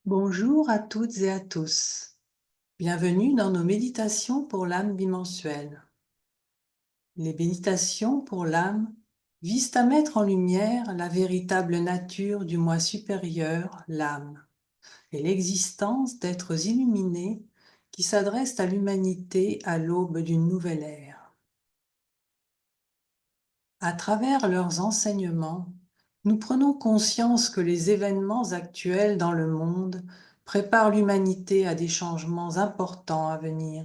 Bonjour à toutes et à tous. Bienvenue dans nos méditations pour l'âme bimensuelle. Les méditations pour l'âme visent à mettre en lumière la véritable nature du moi supérieur, l'âme, et l'existence d'êtres illuminés qui s'adressent à l'humanité à l'aube d'une nouvelle ère. À travers leurs enseignements, nous prenons conscience que les événements actuels dans le monde préparent l'humanité à des changements importants à venir.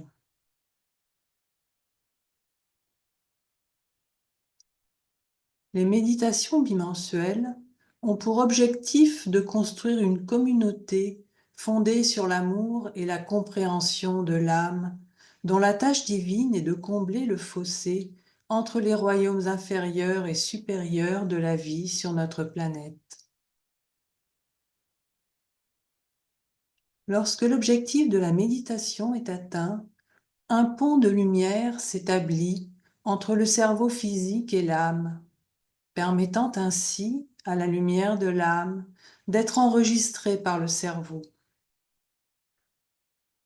Les méditations bimensuelles ont pour objectif de construire une communauté fondée sur l'amour et la compréhension de l'âme, dont la tâche divine est de combler le fossé entre les royaumes inférieurs et supérieurs de la vie sur notre planète. Lorsque l'objectif de la méditation est atteint, un pont de lumière s'établit entre le cerveau physique et l'âme, permettant ainsi à la lumière de l'âme d'être enregistrée par le cerveau.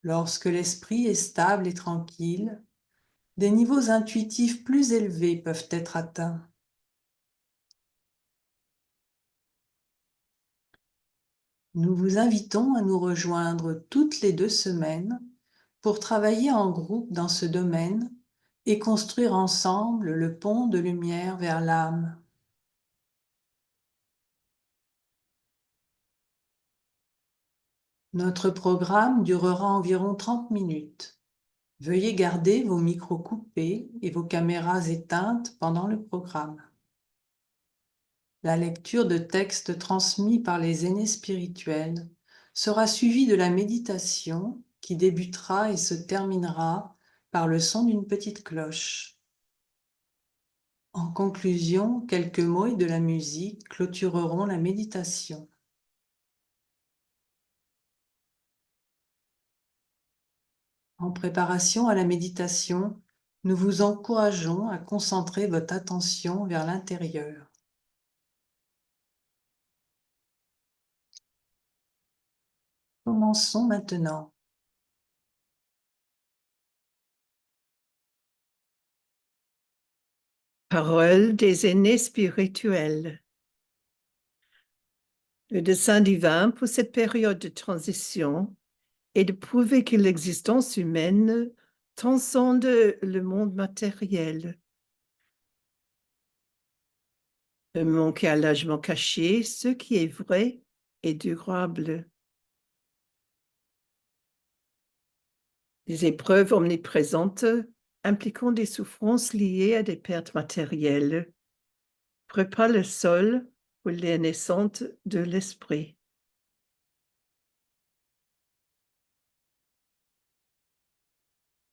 Lorsque l'esprit est stable et tranquille, des niveaux intuitifs plus élevés peuvent être atteints. Nous vous invitons à nous rejoindre toutes les 2 semaines pour travailler en groupe dans ce domaine et construire ensemble le pont de lumière vers l'âme. Notre programme durera environ 30 minutes. Veuillez garder vos micros coupés et vos caméras éteintes pendant le programme. La lecture de textes transmis par les aînés spirituels sera suivie de la méditation qui débutera et se terminera par le son d'une petite cloche. En conclusion, quelques mots et de la musique clôtureront la méditation. En préparation à la méditation, nous vous encourageons à concentrer votre attention vers l'intérieur. Commençons maintenant. Parole des aînés spirituels. Le dessein divin pour cette période de transition est de prouver que l'existence humaine transcende le monde matériel. De manquer à l'âgement caché ce qui est vrai et durable. Les épreuves omniprésentes impliquant des souffrances liées à des pertes matérielles préparent le sol pour les naissances de l'esprit.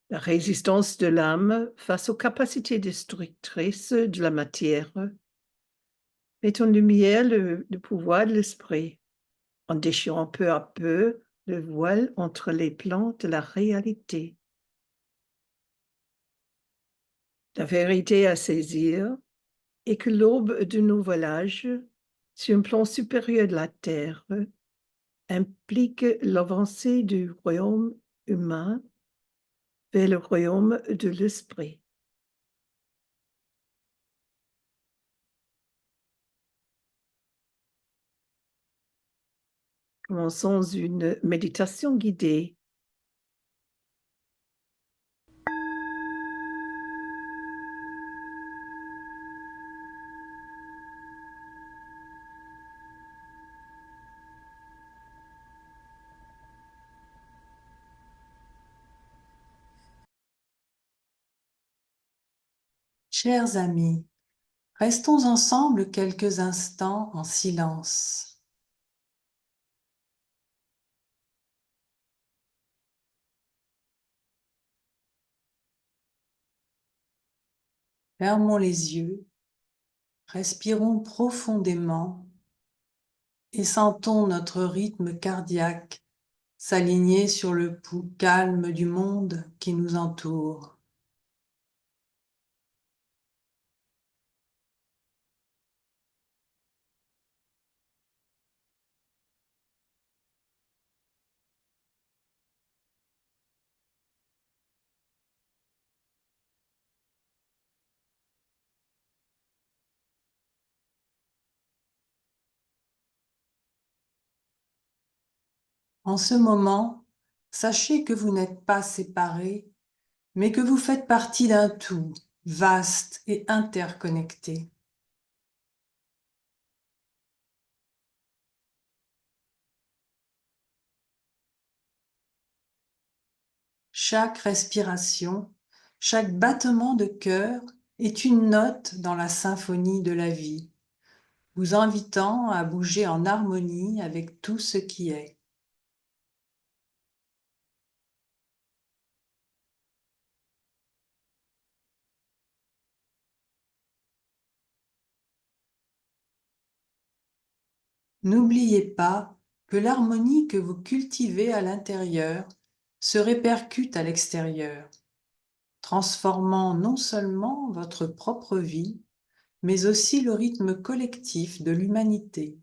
La résistance de l'âme face aux capacités destructrices de la matière met en lumière le pouvoir de l'esprit, en déchirant peu à peu le voile entre les plans de la réalité. La vérité à saisir est que l'aube du nouvel âge, sur un plan supérieur de la Terre, implique l'avancée du royaume humain vers le royaume de l'esprit. Commençons une méditation guidée. Chers amis, restons ensemble quelques instants en silence. Fermons les yeux, respirons profondément et sentons notre rythme cardiaque s'aligner sur le pouls calme du monde qui nous entoure. En ce moment, sachez que vous n'êtes pas séparés, mais que vous faites partie d'un tout vaste et interconnecté. Chaque respiration, chaque battement de cœur est une note dans la symphonie de la vie, vous invitant à bouger en harmonie avec tout ce qui est. N'oubliez pas que l'harmonie que vous cultivez à l'intérieur se répercute à l'extérieur, transformant non seulement votre propre vie, mais aussi le rythme collectif de l'humanité.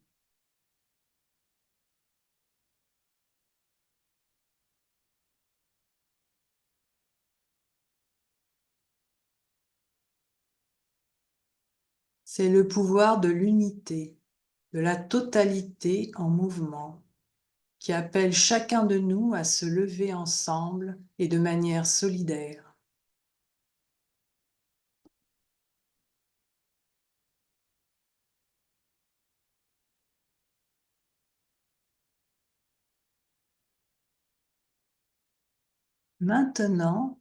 C'est le pouvoir de l'unité, de la totalité en mouvement, qui appelle chacun de nous à se lever ensemble et de manière solidaire. Maintenant,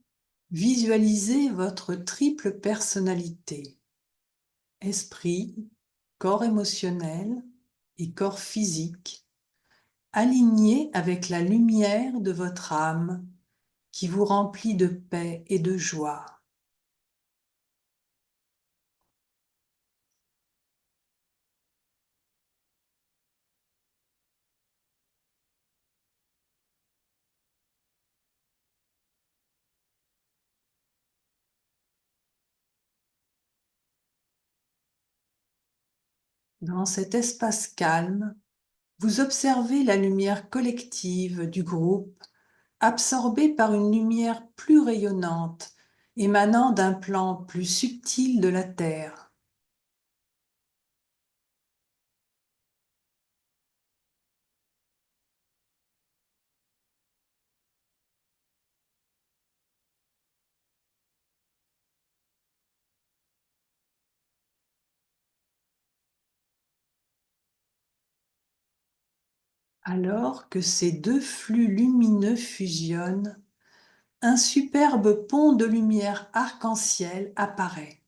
visualisez votre triple personnalité, esprit, corps émotionnel et corps physique, alignés avec la lumière de votre âme qui vous remplit de paix et de joie. Dans cet espace calme, vous observez la lumière collective du groupe absorbée par une lumière plus rayonnante émanant d'un plan plus subtil de la Terre. Alors que ces deux flux lumineux fusionnent, un superbe pont de lumière arc-en-ciel apparaît.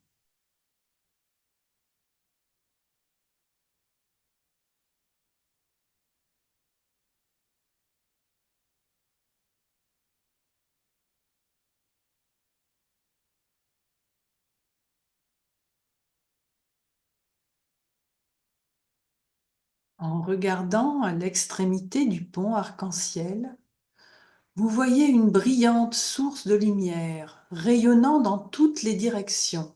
En regardant à l'extrémité du pont arc-en-ciel, vous voyez une brillante source de lumière rayonnant dans toutes les directions.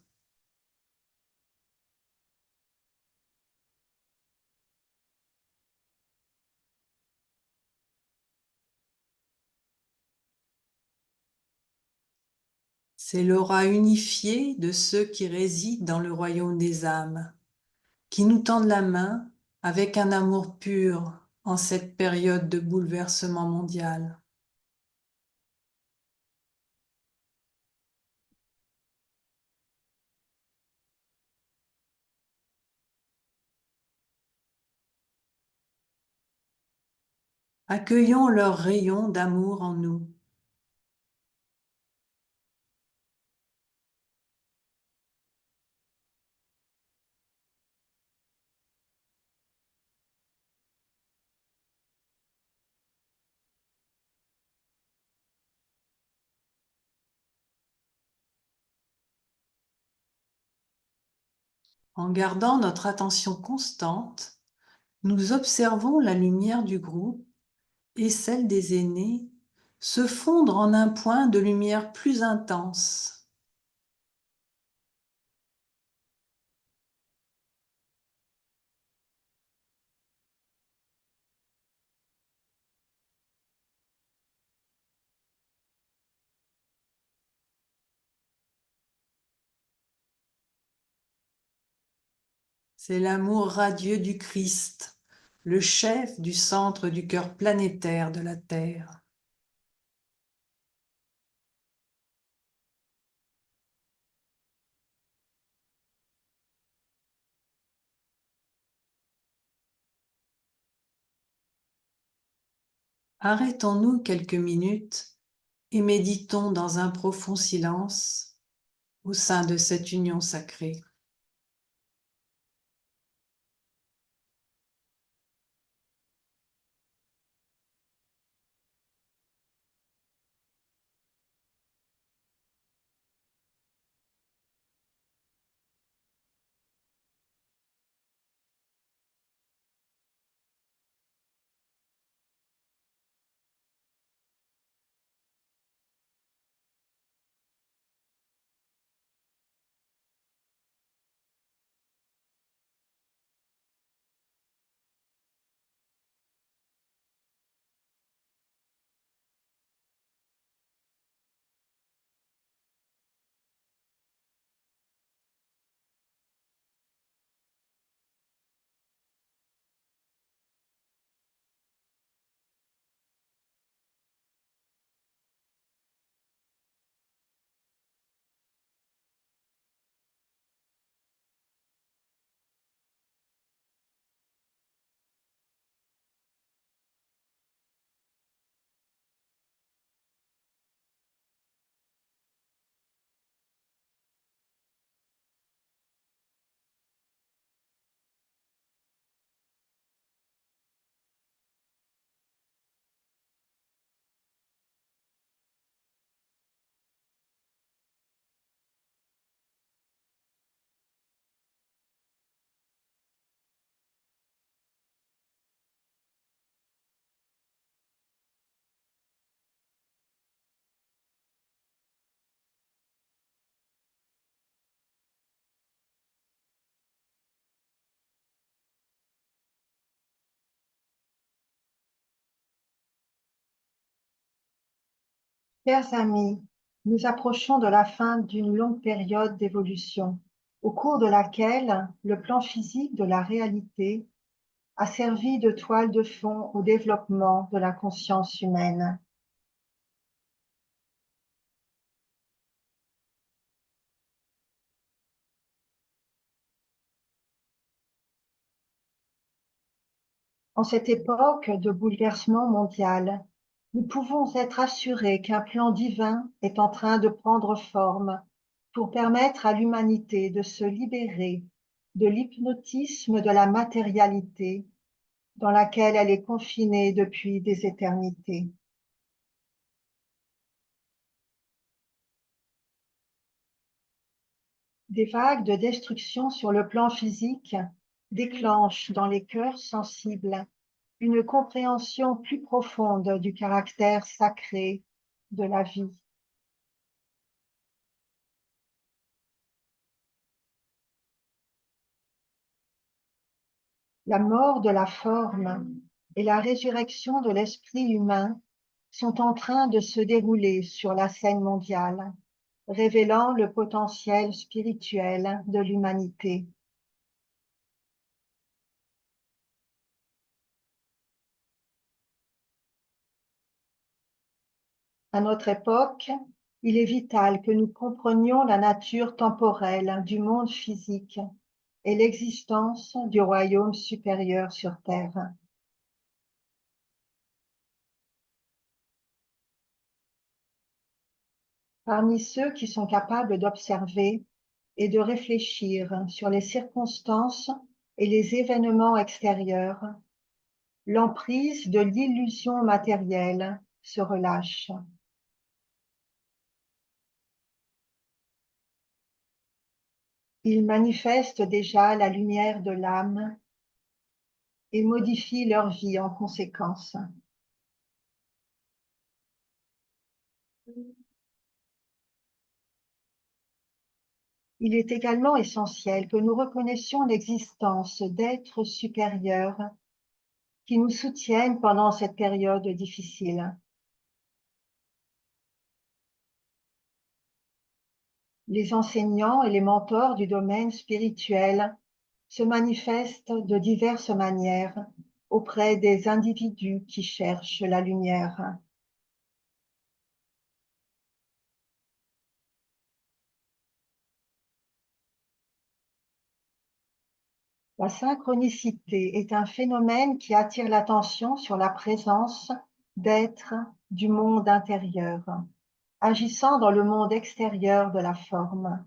C'est l'aura unifiée de ceux qui résident dans le royaume des âmes, qui nous tendent la main avec un amour pur en cette période de bouleversement mondial. Accueillons leur rayon d'amour en nous. En gardant notre attention constante, nous observons la lumière du groupe et celle des aînés se fondre en un point de lumière plus intense. C'est l'amour radieux du Christ le chef du centre du cœur planétaire de la Terre. Arrêtons-nous quelques minutes et méditons dans un profond silence au sein de cette union sacrée. Chers amis, nous approchons de la fin d'une longue période d'évolution, au cours de laquelle le plan physique de la réalité a servi de toile de fond au développement de la conscience humaine. En cette époque de bouleversement mondial, nous pouvons être assurés qu'un plan divin est en train de prendre forme pour permettre à l'humanité de se libérer de l'hypnotisme de la matérialité dans laquelle elle est confinée depuis des éternités. Des vagues de destruction sur le plan physique déclenchent dans les cœurs sensibles une compréhension plus profonde du caractère sacré de la vie. La mort de la forme et la résurrection de l'esprit humain sont en train de se dérouler sur la scène mondiale, révélant le potentiel spirituel de l'humanité. À notre époque, il est vital que nous comprenions la nature temporelle du monde physique et l'existence du royaume supérieur sur Terre. Parmi ceux qui sont capables d'observer et de réfléchir sur les circonstances et les événements extérieurs, l'emprise de l'illusion matérielle se relâche. Ils manifestent déjà la lumière de l'âme et modifient leur vie en conséquence. Il est également essentiel que nous reconnaissions l'existence d'êtres supérieurs qui nous soutiennent pendant cette période difficile. Les enseignants et les mentors du domaine spirituel se manifestent de diverses manières auprès des individus qui cherchent la lumière. La synchronicité est un phénomène qui attire l'attention sur la présence d'êtres du monde intérieur, agissant dans le monde extérieur de la forme.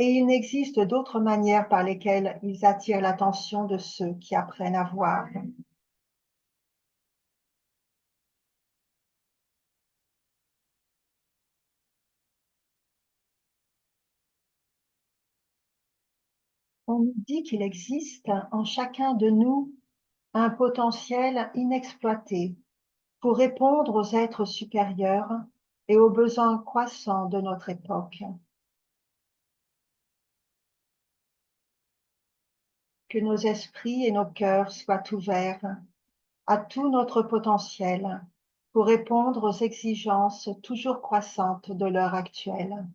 Et il existe d'autres manières par lesquelles ils attirent l'attention de ceux qui apprennent à voir. On nous dit qu'il existe en chacun de nous un potentiel inexploité pour répondre aux êtres supérieurs et aux besoins croissants de notre époque. Que nos esprits et nos cœurs soient ouverts à tout notre potentiel pour répondre aux exigences toujours croissantes de l'heure actuelle.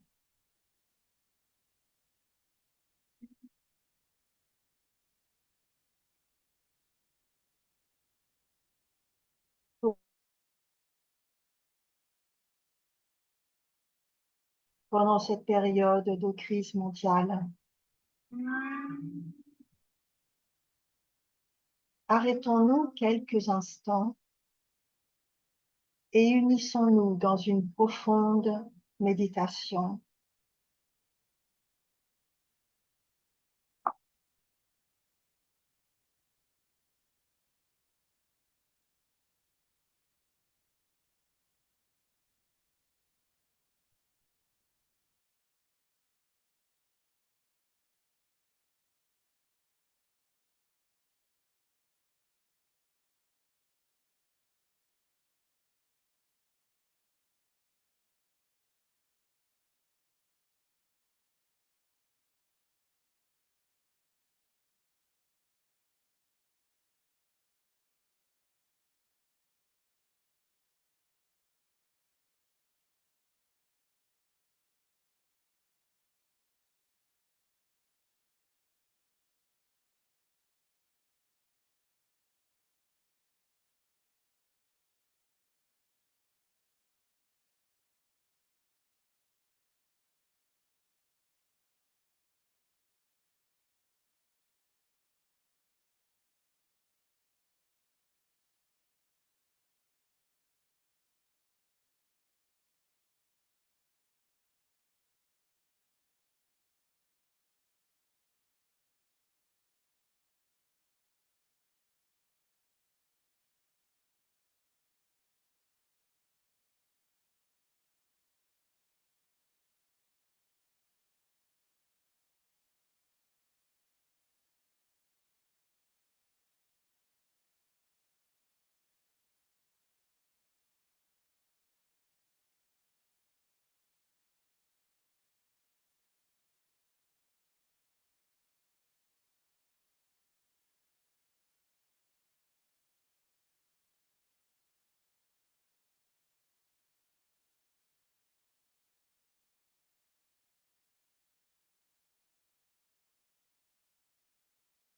Pendant cette période de crise mondiale, arrêtons-nous quelques instants et unissons-nous dans une profonde méditation.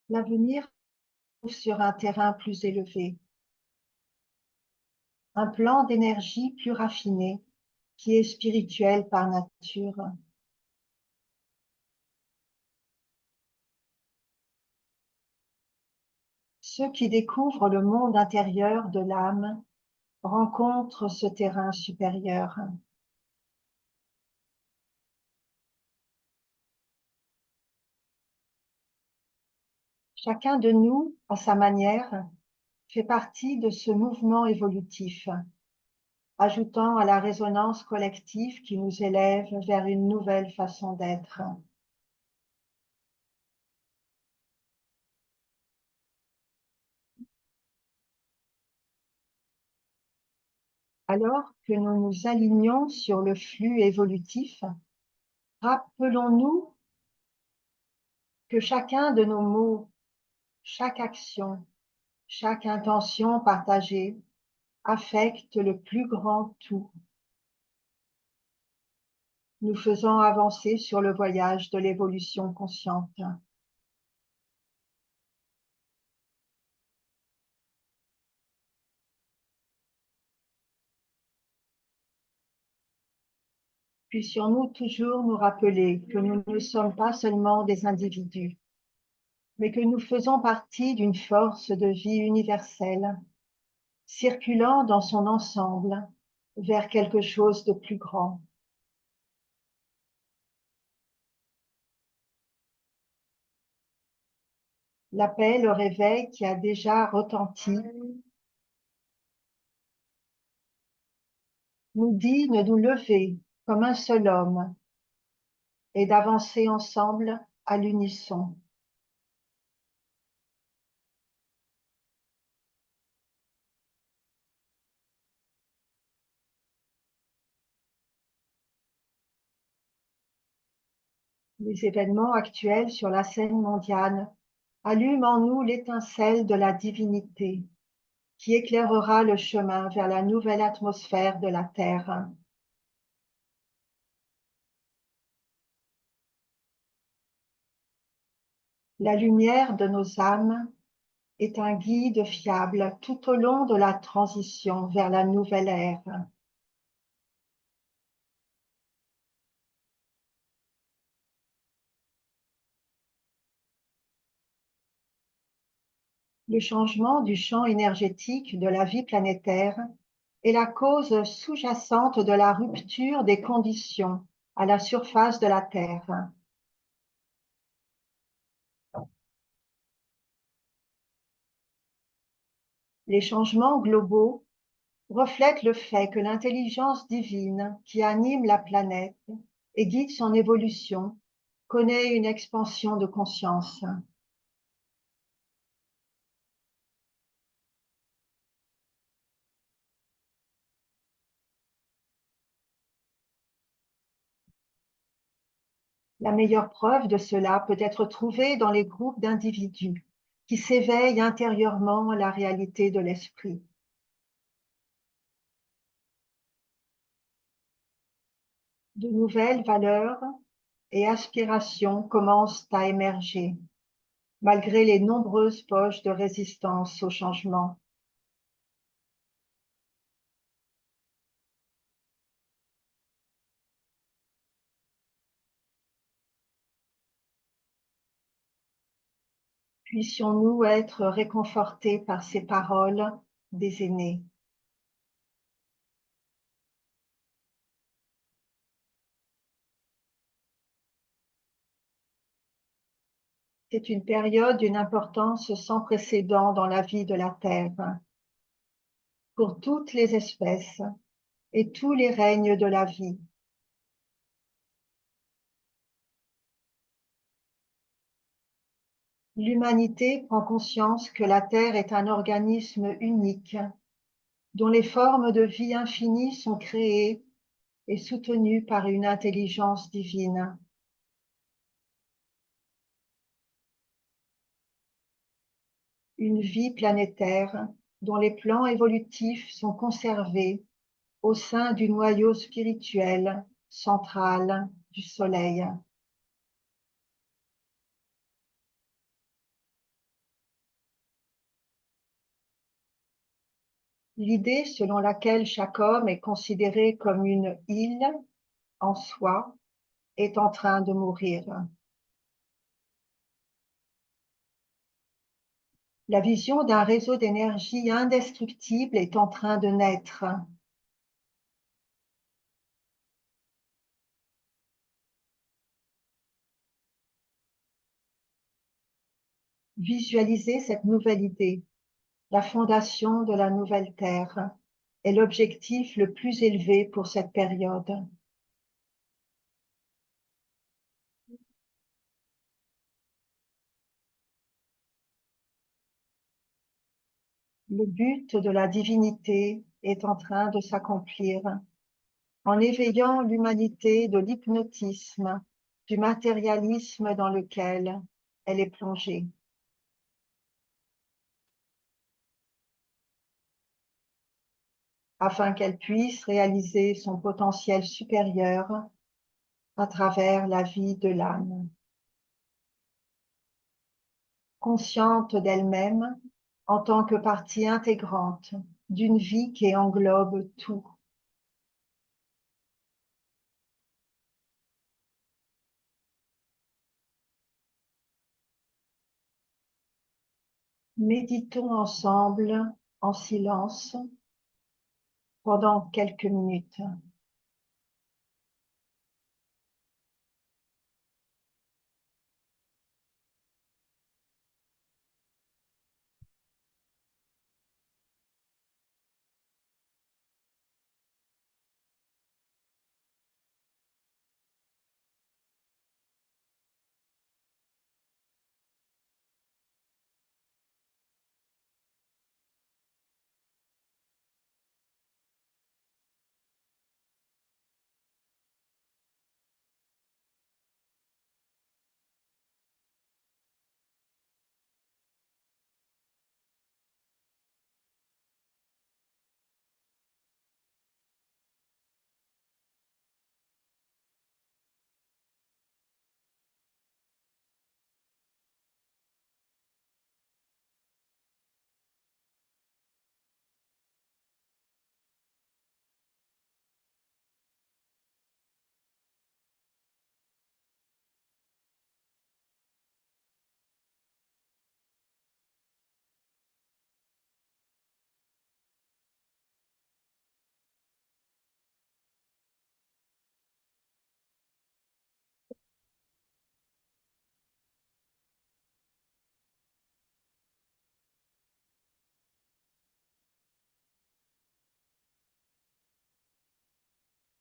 L'avenir sur un terrain plus élevé, un plan d'énergie plus raffiné qui est spirituel par nature. Ceux qui découvrent le monde intérieur de l'âme rencontrent ce terrain supérieur. Chacun de nous, à sa manière, fait partie de ce mouvement évolutif, ajoutant à la résonance collective qui nous élève vers une nouvelle façon d'être. Alors que nous nous alignons sur le flux évolutif, rappelons-nous que chacun de nos mots, chaque action, chaque intention partagée affecte le plus grand tout, nous faisant avancer sur le voyage de l'évolution consciente. Puissions-nous toujours nous rappeler que nous ne sommes pas seulement des individus, mais que nous faisons partie d'une force de vie universelle, circulant dans son ensemble vers quelque chose de plus grand. L'appel au réveil qui a déjà retenti nous dit de nous lever comme un seul homme et d'avancer ensemble à l'unisson. Les événements actuels sur la scène mondiale allument en nous l'étincelle de la divinité qui éclairera le chemin vers la nouvelle atmosphère de la Terre. La lumière de nos âmes est un guide fiable tout au long de la transition vers la nouvelle ère. Le changement du champ énergétique de la vie planétaire est la cause sous-jacente de la rupture des conditions à la surface de la Terre. Les changements globaux reflètent le fait que l'intelligence divine qui anime la planète et guide son évolution connaît une expansion de conscience. La meilleure preuve de cela peut être trouvée dans les groupes d'individus qui s'éveillent intérieurement à la réalité de l'esprit. De nouvelles valeurs et aspirations commencent à émerger, malgré les nombreuses poches de résistance au changement. Puissions-nous être réconfortés par ces paroles des aînés. C'est une période d'une importance sans précédent dans la vie de la Terre, pour toutes les espèces et tous les règnes de la vie. L'humanité prend conscience que la Terre est un organisme unique, dont les formes de vie infinies sont créées et soutenues par une intelligence divine. Une vie planétaire dont les plans évolutifs sont conservés au sein du noyau spirituel central du Soleil. L'idée selon laquelle chaque homme est considéré comme une île en soi est en train de mourir. La vision d'un réseau d'énergie indestructible est en train de naître. Visualiser cette nouvelle idée, la fondation de la nouvelle Terre, est l'objectif le plus élevé pour cette période. Le but de la divinité est en train de s'accomplir en éveillant l'humanité de l'hypnotisme, du matérialisme dans lequel elle est plongée. Afin qu'elle puisse réaliser son potentiel supérieur à travers la vie de l'âme. Consciente d'elle-même en tant que partie intégrante d'une vie qui englobe tout. Méditons ensemble en silence pendant quelques minutes.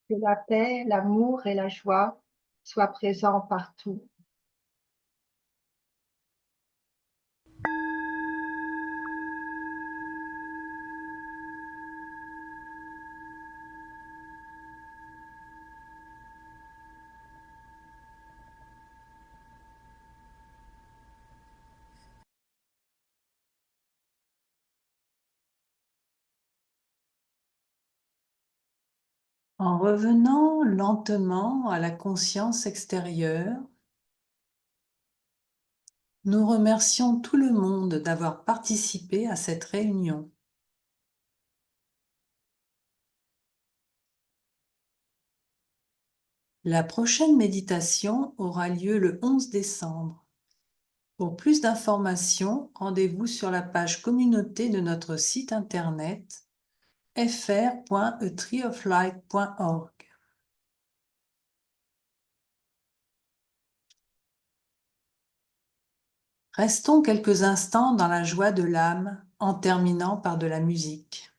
Que la paix, l'amour et la joie soient présents partout. En revenant lentement à la conscience extérieure, nous remercions tout le monde d'avoir participé à cette réunion. La prochaine méditation aura lieu le 11 décembre. Pour plus d'informations, rendez-vous sur la page communauté de notre site internet fr.atreeoflight.org. Restons quelques instants dans la joie de l'âme en terminant par de la musique.